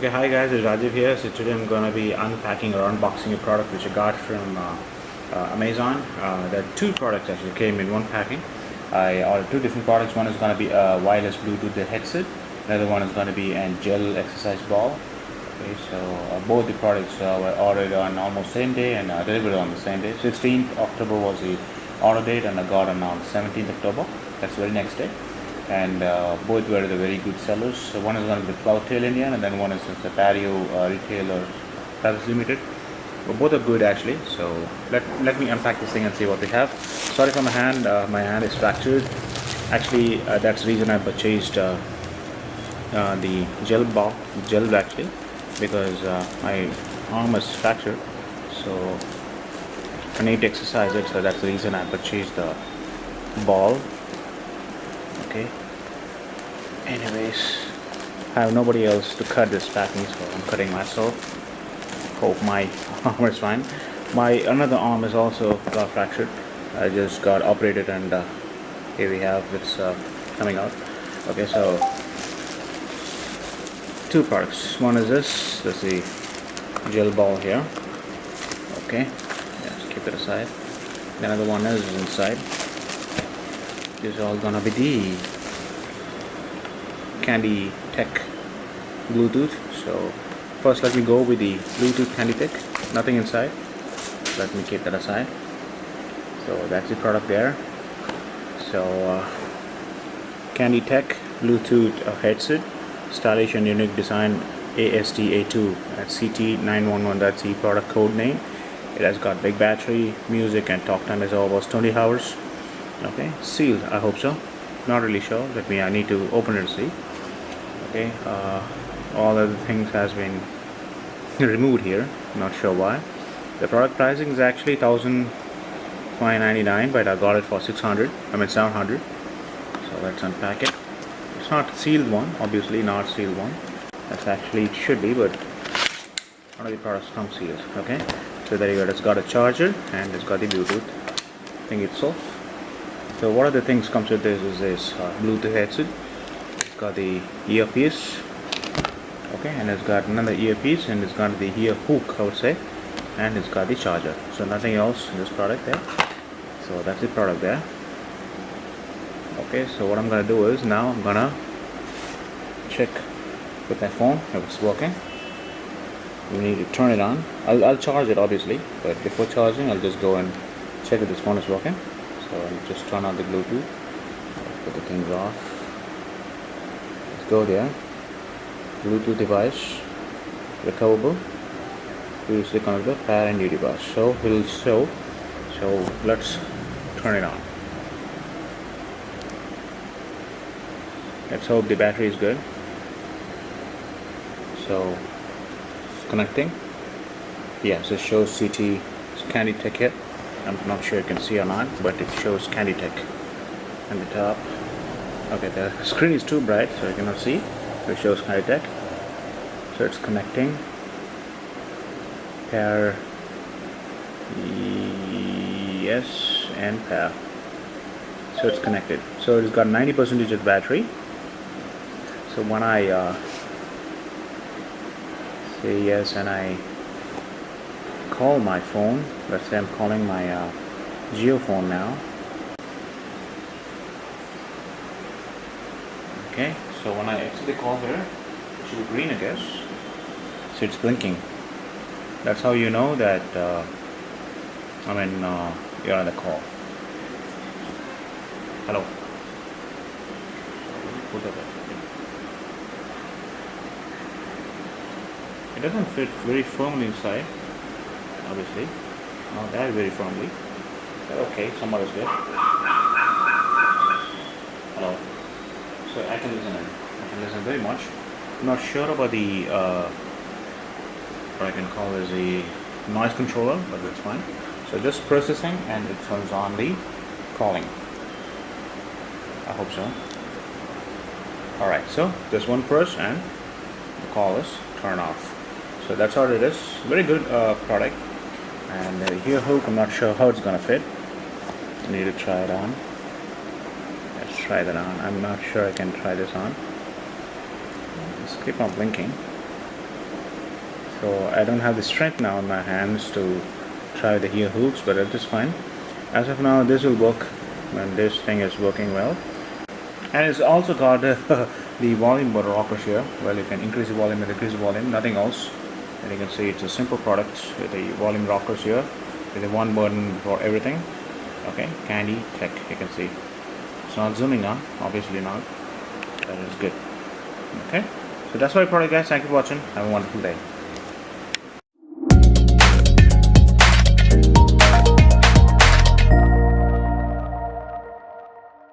Okay, hi guys, it's Rajiv here. So today I'm going to be unpacking or unboxing a product which I got from Amazon. There are two products actually came in one packing. I ordered two different products. One is going to be a wireless Bluetooth headset. Another one is going to be a gel exercise ball. Okay, so both the products were ordered on almost same day and delivered on the same day. 16th October was the order date, and I got on 17th October. That's the very next day. And both were the very good sellers. So one is going to be the Cloudtail Indian, and then one is the Patio Retailer Private Limited. But both are good actually. So let me unpack this thing and see what we have. Sorry for my hand. My hand is fractured. Actually, that's the reason I purchased the gel actually, because my arm is fractured. So I need to exercise it. So that's the reason I purchased the ball. Okay. Anyways, I have nobody else to cut this packing, so I'm cutting myself. Hope my arm is fine. My another arm is also got fractured. I just got operated, and here we have it's coming out. Okay, so two products. One is this. That's the gel ball here. Okay, just keep it aside. The other one is inside. This is all gonna be the Candytech Bluetooth. So first let me go with the Bluetooth Candytech. Nothing inside. Let me keep that aside. So that's the product there. So Candytech Bluetooth headset, stylish and unique design, ASTA2 at CT911. That's the product code name. It has got big battery, music, and talk time is almost 20 hours. Okay, sealed. I hope so. Not really sure. I need to open it and see. Okay, all other things has been removed here. Not sure why. The product pricing is actually $1,599, but I got it for 700. So let's unpack it. It's not sealed one, obviously not sealed one. That's actually it should be, but one of the products comes sealed. Okay, so there you go. It's got a charger and it's got the Bluetooth thing itself. So what other things comes with this is this Bluetooth headset. It's got the earpiece, okay, and it's got another earpiece, and it's got the ear hook, I would say, and it's got the charger. So nothing else in this product there. So that's the product there. Okay, so what I'm gonna do is now I'm gonna check with my phone if it's working. We need to turn it on. I'll charge it obviously, but before charging I'll just go and check if this phone is working. So I'll just turn on the Bluetooth, put the things off. Let's go there. Bluetooth device, recoverable, previously connected, power and duty bars. So we'll show. So let's turn it on. Let's hope the battery is good. So it's connecting. Yes, it shows CT Candytech here. I'm not sure you can see or not, but it shows Candytech on the top. Okay, the screen is too bright, so you cannot see. It shows Candytech. So it's connecting. Pair, yes, and pair. So it's connected. So it's got 90% of battery. So when I say yes and I call my phone, let's say I'm calling my Geo phone now. Okay, so when I exit the call here, it should be green, I guess. So it's blinking. That's how you know that you're on the call. Hello. It doesn't fit very firmly inside, obviously. Not that very firmly. But okay, somewhat is good. Hello. So I can listen in. I can listen very much. I'm not sure about the what I can call as a noise controller, but that's fine. So just processing, and it turns on the calling. I hope so. Alright, so just one press and the call is turned off. So that's all it is. Very good product. And the ear hook, I'm not sure how it's gonna fit. I need to try it on. Let's try that on. I'm not sure I can try this on. Just keep on blinking. so I don't have the strength now in my hands to try the ear hooks, but it is fine. As of now, this will work when this thing is working well. And it's also got the volume rockers here. Well, you can increase the volume and decrease the volume, nothing else. And you can see it's a simple product with the volume rockers here, with the one button for everything. Okay, Candytech, you can see. It's not zooming now, obviously not. That is good. Okay, so that's my product, guys. Thank you for watching. Have a wonderful day.